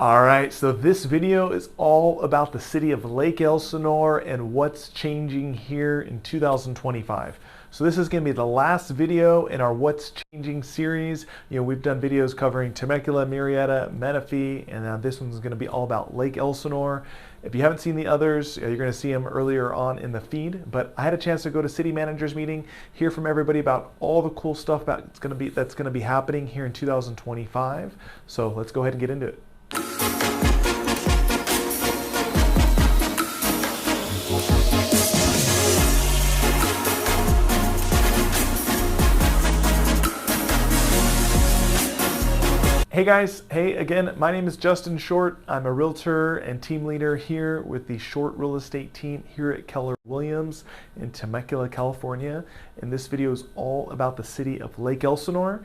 All right, so this video is all about the city of Lake Elsinore and what's changing here in 2025. So this is going to be the last video in our What's Changing series. We've done videos covering Temecula, Murrieta, Menifee, and now this one's going to be all about Lake Elsinore. If you haven't seen the others, you're going to see them earlier on in the feed. But I had a chance to go to city managers meeting, hear from everybody about all the cool stuff that's going to be happening here in 2025. So let's go ahead and get into it. Hey guys, hey again, my name is Justin Short. I'm a realtor and team leader here with the Short Real Estate team here at Keller Williams in Temecula, California. And this video is all about the city of Lake Elsinore.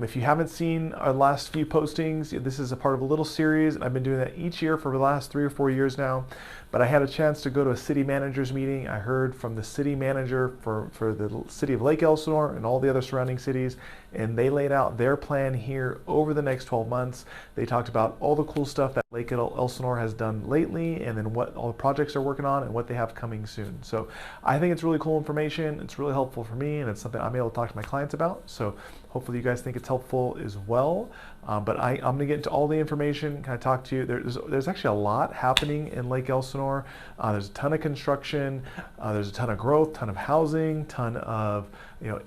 If you haven't seen our last few postings, this is a part of a little series. I've been doing that each year for the last 3 or 4 years now. But I had a chance to go to a city managers meeting. I heard from the city manager for the city of Lake Elsinore and all the other surrounding cities, and they laid out their plan here over the next 12 months. They talked about all the cool stuff that Lake Elsinore has done lately, and then what all the projects they're working on and what they have coming soon. So I think it's really cool information. It's really helpful for me, and it's something I'm able to talk to my clients about. So hopefully you guys think it's helpful as well. But I'm going to get into all the information, kind of talk to you. There's actually a lot happening in Lake Elsinore. There's a ton of construction. There's a ton of growth, ton of housing, ton of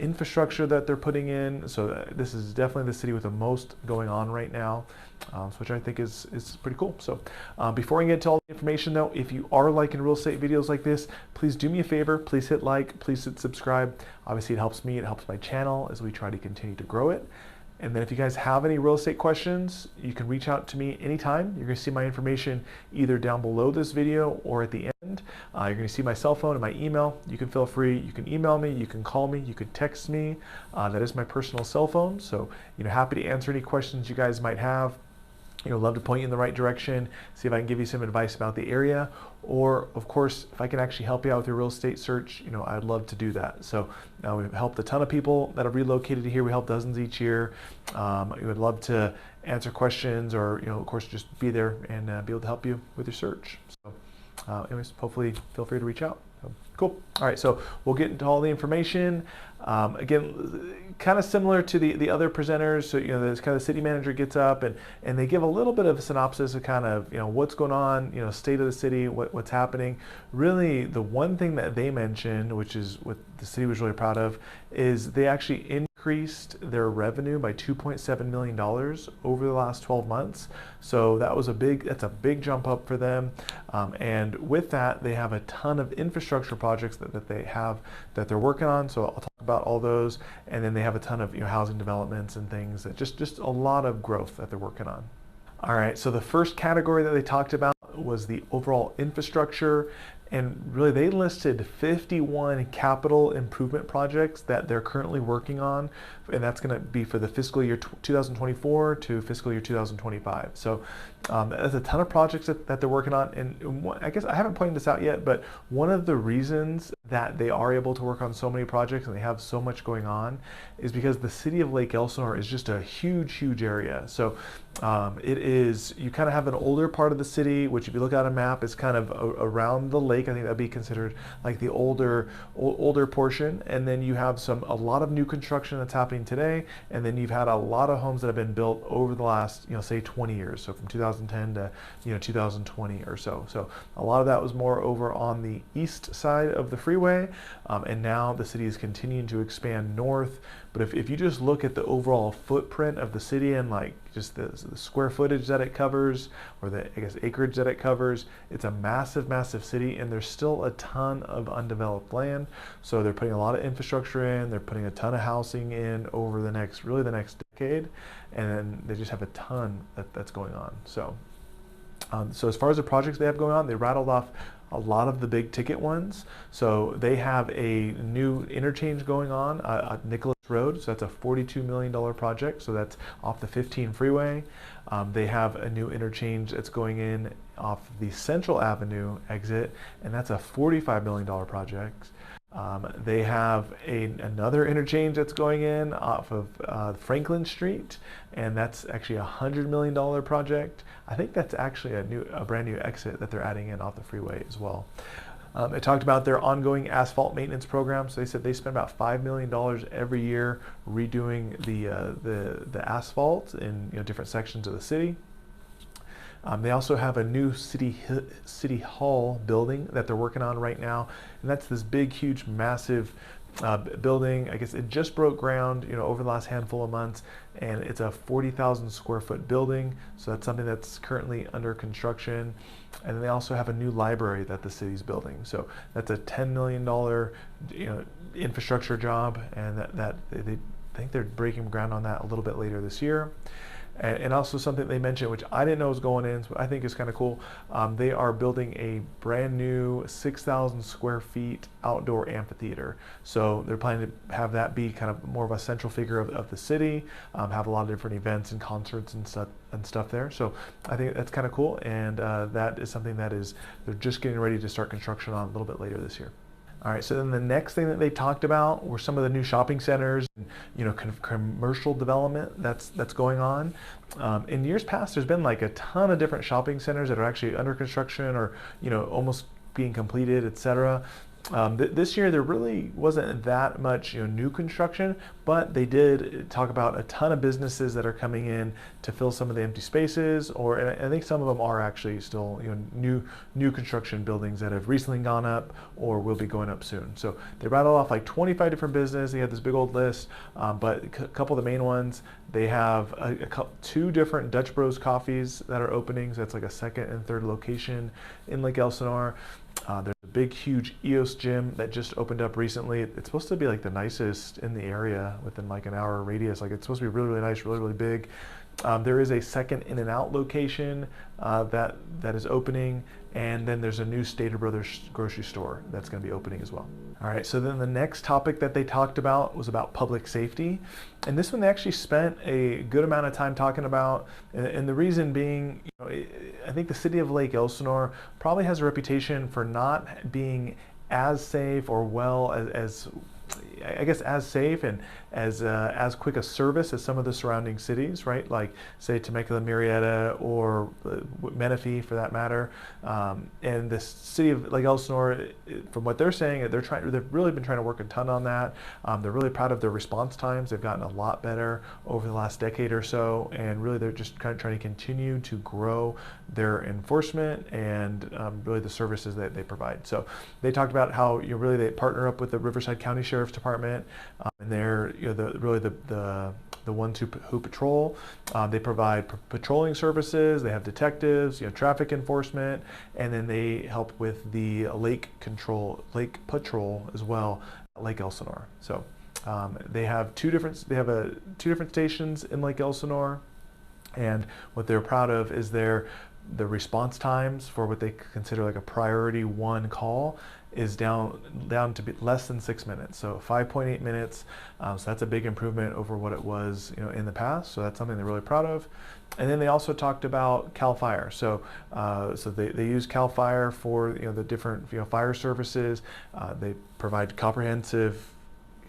infrastructure that they're putting in. So this is definitely the city with the most going on right now, which I think is pretty cool. So before I get into all the information though, if you are liking real estate videos like this, please do me a favor. Please hit like, please hit subscribe. Obviously it helps me, it helps my channel as we try to continue to grow it. And then if you guys have any real estate questions, you can reach out to me anytime. You're going to see my information either down below this video or at the end. You're going to see my cell phone and my email. You can feel free. You can email me. You can call me. You can text me. That is my personal cell phone. So, happy to answer any questions you guys might have. Love to point you in the right direction, see if I can give you some advice about the area, or of course, if I can actually help you out with your real estate search, I'd love to do that. So we've helped a ton of people that have relocated to here. We help dozens each year. We would love to answer questions or, of course, just be there and be able to help you with your search. So anyways, hopefully feel free to reach out. Cool. All right, so we'll get into all the information. Again, kind of similar to the other presenters. So, this kind of city manager gets up and they give a little bit of a synopsis of kind of, what's going on, state of the city, what's happening. Really, the one thing that they mentioned, which is what the city was really proud of, is they actually increased their revenue by $2.7 million over the last 12 months. So that's a big jump up for them. And with that, they have a ton of infrastructure projects that they're working on. So I'll talk about all those. And then they have a ton of housing developments and things that just a lot of growth that they're working on. All right, so the first category that they talked about was the overall infrastructure. And really, they listed 51 capital improvement projects that they're currently working on, and that's going to be for the fiscal year 2024 to fiscal year 2025. So that's a ton of projects that they're working on. And I guess I haven't pointed this out yet, but one of the reasons that they are able to work on so many projects and they have so much going on is because the city of Lake Elsinore is just a huge area. So you kind of have an older part of the city, which if you look at a map is kind of around the lake. I think that'd be considered like the older portion. And then you have a lot of new construction that's happening today. And then you've had a lot of homes that have been built over the last, say 20 years. So from 2010 to, 2020 or so. So a lot of that was more over on the east side of the freeway. And now the city is continuing to expand north. But if you just look at the overall footprint of the city and like just the square footage that it covers, or the acreage that it covers, it's a massive city, and there's still a ton of undeveloped land. So they're putting a lot of infrastructure in, they're putting a ton of housing in over the next decade, and then they just have a ton that's going on. So as far as the projects they have going on, they rattled off a lot of the big ticket ones. So they have a new interchange going on at Nicholas Road. So that's a $42 million project. So that's off the 15 freeway. They have a new interchange that's going in off the Central Avenue exit, and that's a $45 million project. They have another interchange that's going in off of Franklin Street, and that's actually a $100 million project. I think that's actually a brand new exit that they're adding in off the freeway as well. They talked about their ongoing asphalt maintenance program. So they said they spend about $5 million every year redoing the asphalt in different sections of the city. They also have a new city hall building that they're working on right now, and that's this big, huge, massive building. I guess it just broke ground, over the last handful of months, and it's a 40,000 square foot building. So that's something that's currently under construction. And then they also have a new library that the city's building. So that's a $10 million, infrastructure job, and that they think they're breaking ground on that a little bit later this year. And also something they mentioned, which I didn't know was going in, so I think is kind of cool. They are building a brand new 6,000 square feet outdoor amphitheater. So they're planning to have that be kind of more of a central figure of the city, have a lot of different events and concerts and stuff there. So I think that's kind of cool, and that is something that they're just getting ready to start construction on a little bit later this year. All right, so then the next thing that they talked about were some of the new shopping centers, and, kind of commercial development that's going on. In years past, there's been like a ton of different shopping centers that are actually under construction or, almost being completed, etc. This year there really wasn't that much new construction, but they did talk about a ton of businesses that are coming in to fill some of the empty spaces, and I think some of them are actually still new construction buildings that have recently gone up or will be going up soon. So they rattled off like 25 different businesses. They had this big old list, but a couple of the main ones, they have two different Dutch Bros coffees that are opening. So that's like a second and third location in Lake Elsinore. There's a big, huge EOS gym that just opened up recently. It's supposed to be like the nicest in the area within like an hour radius. Like it's supposed to be really, really nice, really, really big. There is a second In-N-Out location that is opening, and then there's a new Stater Brothers grocery store that's going to be opening as well. All right, so then the next topic that they talked about was about public safety, and this one they actually spent a good amount of time talking about, and the reason being, I think the city of Lake Elsinore probably has a reputation for not being as safe or well as safe and as quick a service as some of the surrounding cities, right? Like say Temecula, Murrieta, or Menifee for that matter. And the city of Lake Elsinore, from what they're saying, they've really been trying to work a ton on that. They're really proud of their response times. They've gotten a lot better over the last decade or so, and really they're just kind of trying to continue to grow their enforcement and really the services that they provide. So they talked about how really they partner up with the Riverside County Sheriff's Department, and they're the ones who patrol. They provide patrolling services. They have detectives, traffic enforcement, and then they help with the lake patrol as well at Lake Elsinore. So they have two different stations in Lake Elsinore, and what they're proud of is the response times for what they consider like a priority one call is down to be less than 6 minutes, so 5.8 minutes. So that's a big improvement over what it was in the past. So that's something they're really proud of. And then they also talked about CAL FIRE. So they use CAL FIRE for the different fire services. They provide comprehensive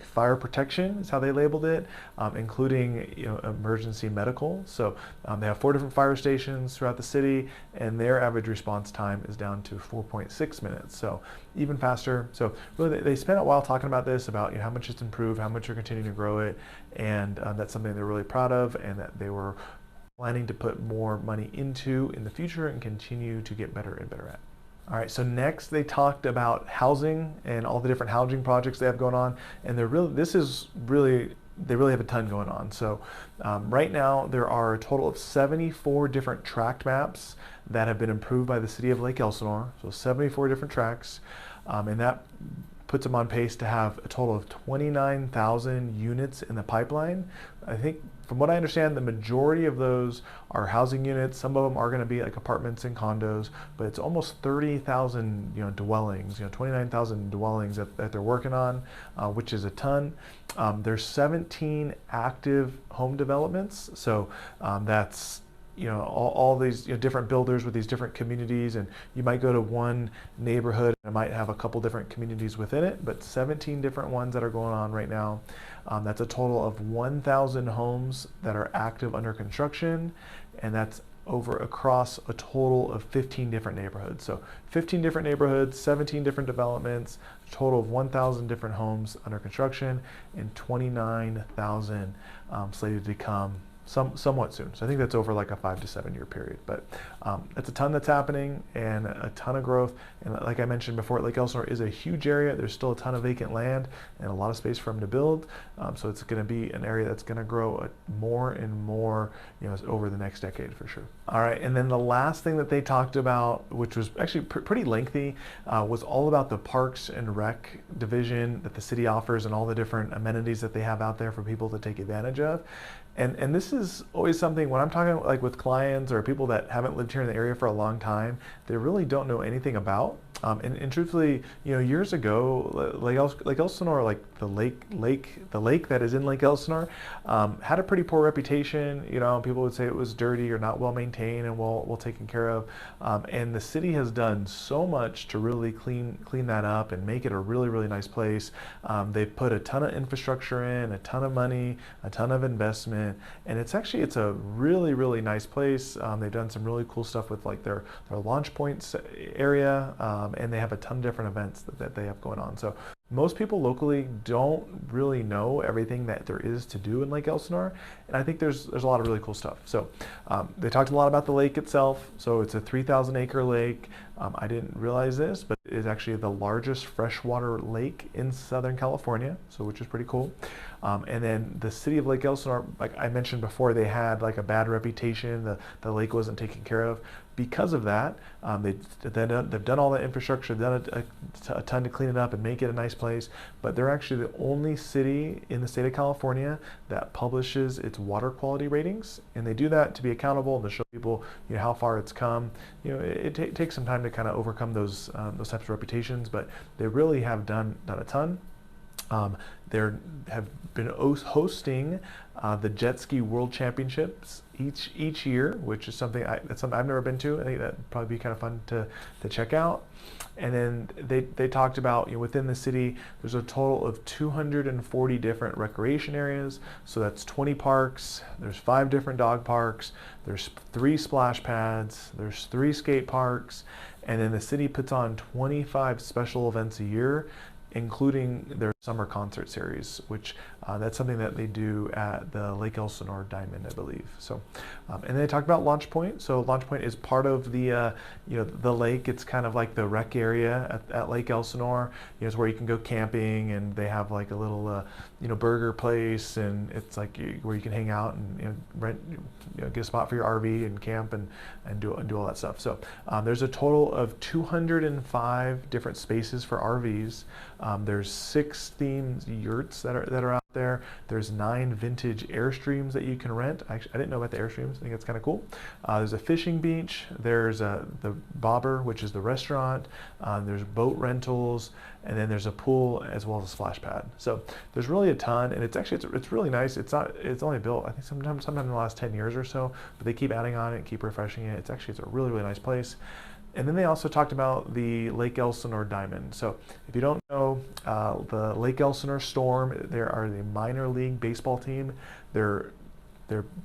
fire protection is how they labeled it, including emergency medical. So they have 4 different fire stations throughout the city, and their average response time is down to 4.6 minutes, so even faster. So really they spent a while talking about this, about how much it's improved, how much they're continuing to grow it, and that's something they're really proud of, and that they were planning to put more money into in the future and continue to get better and better at. All right, so next they talked about housing and all the different housing projects they have going on, and they really have a ton going on. So right now there are a total of 74 different tract maps that have been approved by the city of Lake Elsinore. So 74 different tracts, and that puts them on pace to have a total of 29,000 units in the pipeline. I think, from what I understand, the majority of those are housing units. Some of them are going to be like apartments and condos, but it's almost 30,000 dwellings, 29,000 dwellings that they're working on, which is a ton. There's 17 active home developments, so that's all these different builders with these different communities, and you might go to one neighborhood and it might have a couple different communities within it, but 17 different ones that are going on right now. That's a total of 1,000 homes that are active under construction, and that's across a total of 15 different neighborhoods. So 15 different neighborhoods, 17 different developments, a total of 1,000 different homes under construction, and 29,000 slated to come somewhat soon. So I think that's over like a 5 to 7 year period, but that's a ton that's happening and a ton of growth. And like I mentioned before, Lake Elsinore is a huge area. There's still a ton of vacant land and a lot of space for them to build. So it's going to be an area that's going to grow more and more, over the next decade for sure. All right, and then the last thing that they talked about, which was actually pretty lengthy, was all about the Parks and Rec division that the city offers and all the different amenities that they have out there for people to take advantage of. And this is always something when I'm talking like with clients or people that haven't lived here in the area for a long time, they really don't know anything about. And truthfully, years ago, Lake Elsinore, like the lake that is in Lake Elsinore, had a pretty poor reputation. People would say it was dirty or not well maintained and well taken care of. And the city has done so much to really clean that up and make it a really, really nice place. They've put a ton of infrastructure in, a ton of money, a ton of investment, and it's a really, really nice place. They've done some really cool stuff with like their Launchpoint area. And they have a ton of different events that they have going on. So most people locally don't really know everything that there is to do in Lake Elsinore, and I think there's a lot of really cool stuff. So they talked a lot about the lake itself. So it's a 3,000 acre lake. I didn't realize this, but it is actually the largest freshwater lake in Southern California, so which is pretty cool. And then the city of Lake Elsinore, like I mentioned before, they had like a bad reputation. The lake wasn't taken care of. Because of that, they've done all the infrastructure, done a ton to clean it up and make it a nice place. But they're actually the only city in the state of California that publishes its water quality ratings, and they do that to be accountable and to show people how far it's come. It takes some time to kind of overcome those types of reputations, but they really have done a ton. They have been hosting the Jet Ski World Championships each year, which is something I've never been to. I think that'd probably be kind of fun to check out. And then they talked about within the city, there's a total of 240 different recreation areas. So that's 20 parks. There's 5 different dog parks. There's 3 splash pads. There's 3 skate parks, and then the city puts on 25 special events a year, including their summer concert series, which that's something that they do at the Lake Elsinore Diamond, I believe. So, and then they talked about Launchpoint. So Launchpoint is part of the the lake. It's kind of like the rec area at Lake Elsinore. It's where you can go camping, and they have like a little burger place, and it's like where you can hang out and rent, get a spot for your RV and camp and do all that stuff. So there's a total of 205 different spaces for RVs. There's 6 themed yurts that are out there. There's 9 vintage Airstreams that you can rent. Actually, I didn't know about the Airstreams. I think it's kind of cool. There's a fishing beach. There's the Bobber, which is the restaurant. There's boat rentals, and then there's a pool as well as a splash pad. So there's really a ton, and it's really nice. It's only built, I think, sometime in the last 10 years or so, but they keep adding on it, keep refreshing it. It's a really, really nice place. And then they also talked about the Lake Elsinore Diamond. So if you don't know, the Lake Elsinore Storm, they are the minor league baseball team. Their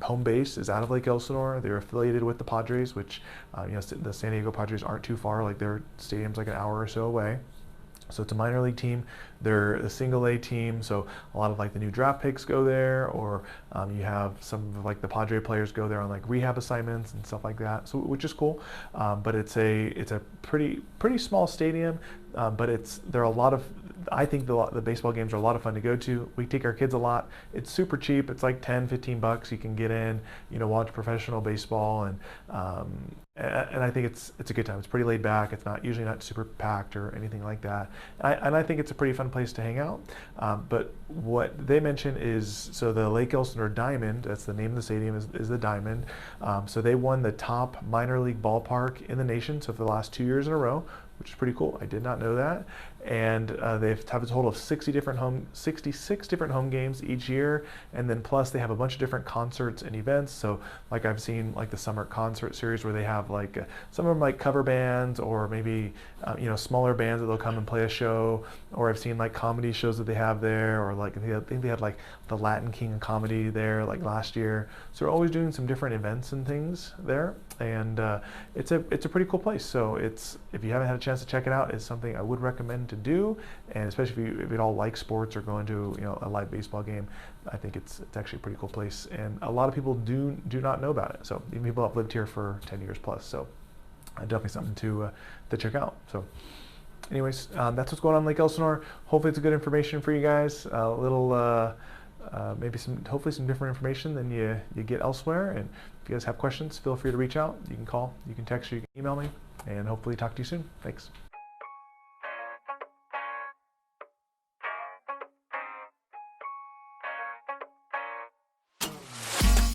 home base is out of Lake Elsinore. They're affiliated with the Padres, which the San Diego Padres aren't too far. Like their stadium's like an hour or so away. So it's a minor league team. They're a single A team, so a lot of like the new draft picks go there, or you have some of like the Padre players go there on like rehab assignments and stuff like that. So which is cool, but it's a pretty small stadium, but I think the baseball games are a lot of fun to go to. We take our kids a lot. It's super cheap. It's like $10-15. You can get in, watch professional baseball, and I think it's a good time. It's pretty laid back. It's usually not super packed or anything like that. And I think it's a pretty fun place to hang out. But what they mentioned is, so the Lake Elsinore Diamond, that's the name of the stadium, is the Diamond. So they won the top minor league ballpark in the nation, so for the last 2 years in a row, which is pretty cool. I did not know that. and they have a total of 66 different home games each year, and then plus they have a bunch of different concerts and events. So like I've seen like the summer concert series where they have like some of them like cover bands, or maybe smaller bands that they'll come and play a show, or I've seen like comedy shows that they have there, or like I think they had like the Latin King of Comedy there like last year. So they're always doing some different events and things there, and it's a pretty cool place. So if you haven't had a chance to check it out, it's something I would recommend to do, and especially if you all like sports or going to a live baseball game, I think it's actually a pretty cool place, and a lot of people do not know about it. So even people have lived here for 10 years plus. So definitely something to check out. So anyways, that's what's going on in Lake Elsinore. Hopefully it's good information for you guys. A little hopefully some different information than you get elsewhere. And if you guys have questions, feel free to reach out. You can call, you can text, you can email me, and hopefully talk to you soon. Thanks.